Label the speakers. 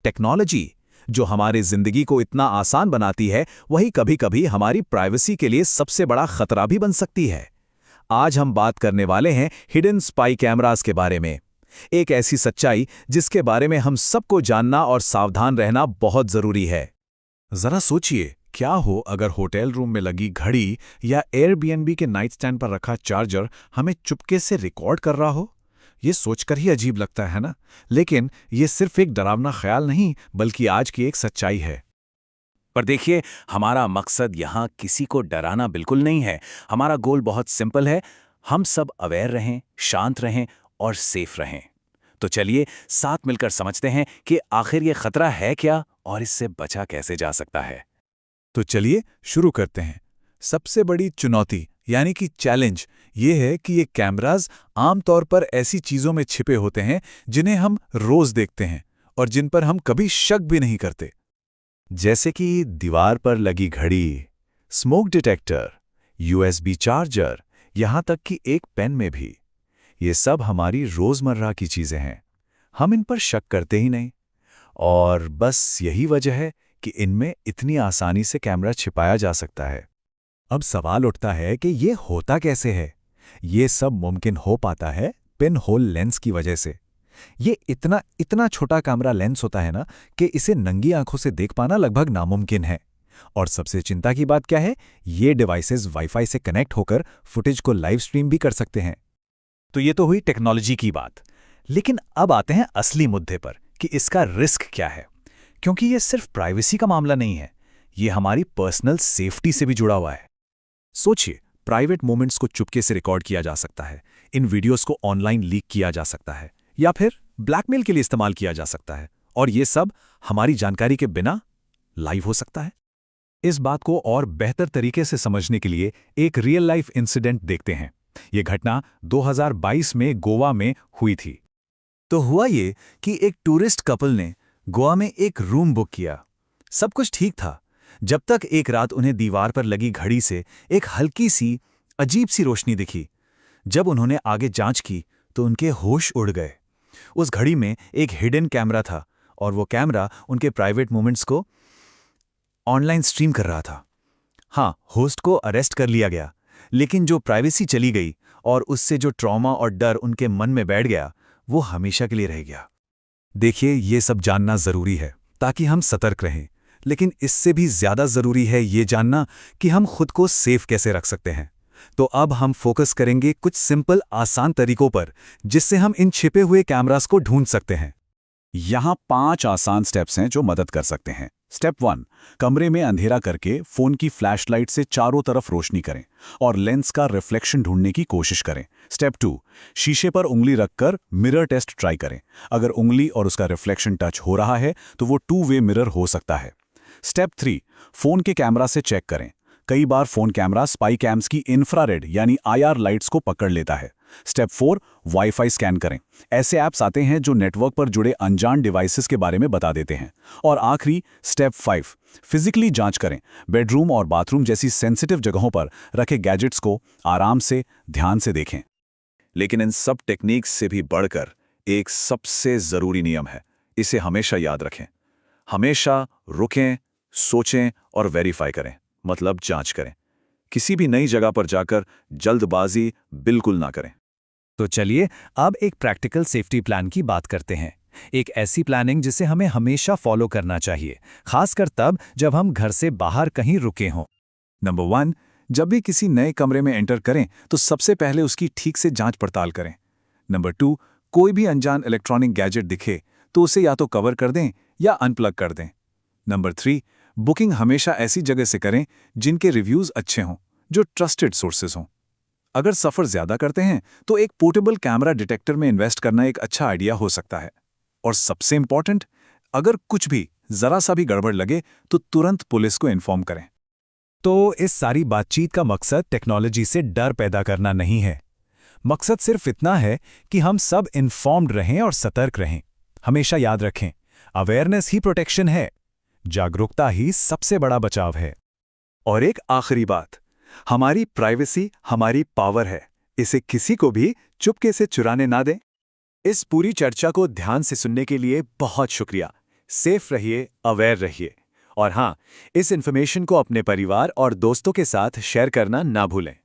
Speaker 1: Technology जो हमारी जिंदगी को इतना आसान बनाती है, वही कभी-कभी हमारी प्राइवेसी के लिए सबसे बड़ा खतरा भी बन सकती है। आज हम बात करने वाले हैं हिडन स्पाई कैमरास के बारे में। एक ऐसी सच्चाई जिसके बारे में हम सबको जानना और सावधान रहना बहुत जरूरी है।
Speaker 2: जरा सोचिए, क्या हो अगर होटल रूम में लगी घड़ी या एयरबीएनबी के नाइट स्टैंड पर रखा चार्जर हमें चुपके से रिकॉर्ड कर रहा हो। ये सोचकर ही अजीब लगता है ना, लेकिन ये सिर्फ एक डरावना ख्याल नहीं बल्कि आज की एक सच्चाई है।
Speaker 3: पर देखिए, हमारा मकसद यहाँ किसी को डराना बिल्कुल नहीं है। हमारा गोल बहुत सिंपल है, हम सब अवेयर रहें, शांत रहें और सेफ रहें। तो चलिए साथ मिलकर समझते हैं कि आखिर ये खतरा है क्या और इससे बचा कैसे जा सकता है।
Speaker 2: तो चलिए शुरू करते हैं। सबसे बड़ी चुनौती यानी कि चैलेंज ये है कि ये कैमरास आमतौर पर ऐसी चीज़ों में छिपे होते हैं जिन्हें हम रोज़ देखते हैं और जिन पर हम कभी शक भी नहीं करते।
Speaker 1: जैसे कि दीवार पर लगी घड़ी, स्मोक डिटेक्टर, यूएसबी चार्जर, यहाँ तक कि एक पेन में भी। ये सब हमारी रोज़मर्रा की चीज़ें हैं। हम इन पर शक करते ही नहीं। और बस यही वजह है कि इनमें इतनी आसानी से कैमरा छिपाया जा सकता है।
Speaker 2: अब सवाल उठता है कि ये होता कैसे है। ये सब मुमकिन हो पाता है पिन होल लेंस की वजह से। ये इतना छोटा कैमरा लेंस होता है ना कि इसे नंगी आंखों से देख पाना लगभग नामुमकिन है। और सबसे चिंता की बात क्या है, ये डिवाइसेस वाईफाई से कनेक्ट होकर फुटेज को लाइव स्ट्रीम भी कर सकते हैं।
Speaker 1: तो ये तो हुई टेक्नोलॉजी की बात, लेकिन अब आते हैं असली मुद्दे पर कि इसका रिस्क क्या है। क्योंकि ये सिर्फ प्राइवेसी का मामला नहीं है, ये हमारी पर्सनल सेफ्टी से भी जुड़ा हुआ है। सोचिए, प्राइवेट मोमेंट्स को चुपके से रिकॉर्ड किया जा सकता है, इन वीडियोस को ऑनलाइन लीक किया जा सकता है या फिर ब्लैकमेल के लिए इस्तेमाल किया जा सकता है, और ये सब हमारी जानकारी के बिना लाइव हो सकता है। इस बात को और बेहतर तरीके से समझने के लिए एक रियल लाइफ इंसिडेंट देखते हैं। ये घटना 2022 में गोवा में हुई थी। तो हुआ ये कि एक टूरिस्ट कपल ने गोवा में एक रूम बुक किया। सब कुछ ठीक था, जब तक एक रात उन्हें दीवार पर लगी घड़ी से एक हल्की सी अजीब सी रोशनी दिखी। जब उन्होंने आगे जांच की तो उनके होश उड़ गए। उस घड़ी में एक हिडन कैमरा था और वो कैमरा उनके प्राइवेट मोमेंट्स को ऑनलाइन स्ट्रीम कर रहा था। हाँ, होस्ट को अरेस्ट कर लिया गया, लेकिन जो प्राइवेसी चली गई और उससे जो ट्रॉमा और डर उनके मन में बैठ गया, वो हमेशा के लिए रह गया। देखिए, ये सब जानना जरूरी है ताकि हम सतर्क रहें, लेकिन इससे भी ज्यादा जरूरी है ये जानना कि हम खुद को सेफ कैसे रख सकते हैं। तो अब हम फोकस करेंगे कुछ सिंपल आसान तरीकों पर जिससे हम इन छिपे हुए कैमरास को ढूंढ सकते हैं। यहाँ 5 आसान स्टेप्स हैं जो मदद कर सकते हैं। स्टेप 1, कमरे में अंधेरा करके फोन की फ्लैशलाइट से चारों तरफ रोशनी करें और लेंस का रिफ्लेक्शन ढूंढने की कोशिश करें। स्टेप 2, शीशे पर उंगली रखकर मिरर टेस्ट ट्राई करें। अगर उंगली और उसका रिफ्लेक्शन टच हो रहा है तो वो 2-वे मिरर हो सकता है। स्टेप 3, फोन के कैमरा से चेक करें। कई बार फोन कैमरा स्पाई कैम्स की इंफ्रारेड यानी IR लाइट्स को पकड़ लेता है। स्टेप 4, वाईफाई स्कैन करें। ऐसे ऐप्स आते हैं जो नेटवर्क पर जुड़े अनजान डिवाइसेस के बारे में बता देते हैं। और आखिरी स्टेप 5, फिजिकली जांच करें। बेडरूम और बाथरूम जैसी सेंसिटिव जगहों पर रखे गैजेट्स को आराम से ध्यान से देखें। लेकिन इन सब टेक्निक्स से भी बढ़कर एक सबसे जरूरी नियम है, इसे हमेशा याद रखें। हमेशा रुकें, सोचें और वेरीफाई करें, मतलब जांच करें। किसी भी नई जगह पर जाकर जल्दबाजी बिल्कुल ना करें। तो चलिए अब एक प्रैक्टिकल सेफ्टी प्लान की बात करते हैं। एक ऐसी प्लानिंग जिसे हमें हमेशा फॉलो करना चाहिए, खासकर तब जब हम घर से बाहर कहीं रुके हों। नंबर 1, जब भी किसी नए कमरे में एंटर करें तो सबसे पहले उसकी ठीक से जांच पड़ताल करें। नंबर 2, कोई भी अनजान इलेक्ट्रॉनिक गैजेट दिखे तो उसे या तो कवर कर दें या अनप्लग कर दें। नंबर 3, बुकिंग हमेशा ऐसी जगह से करें जिनके रिव्यूज अच्छे हों, जो ट्रस्टेड सोर्सेज हों। अगर सफ़र ज़्यादा करते हैं तो एक पोर्टेबल कैमरा डिटेक्टर में इन्वेस्ट करना एक अच्छा आइडिया हो सकता है। और सबसे इंपॉर्टेंट, अगर कुछ भी ज़रा सा भी गड़बड़ लगे तो तुरंत पुलिस को इन्फॉर्म करें। तो इस सारी बातचीत का मकसद टेक्नोलॉजी से डर पैदा करना नहीं है। मकसद सिर्फ इतना है कि हम सब इन्फॉर्म्ड रहें और सतर्क रहें। हमेशा याद रखें, अवेयरनेस ही प्रोटेक्शन है, जागरूकता ही सबसे बड़ा बचाव है। और एक आखिरी बात, हमारी प्राइवेसी हमारी पावर है, इसे किसी को भी चुपके से चुराने ना दें। इस पूरी चर्चा को ध्यान से सुनने के लिए बहुत शुक्रिया।
Speaker 2: सेफ रहिए, अवेयर रहिए। और हाँ, इस इन्फॉर्मेशन को अपने परिवार और दोस्तों के साथ शेयर करना ना भूलें।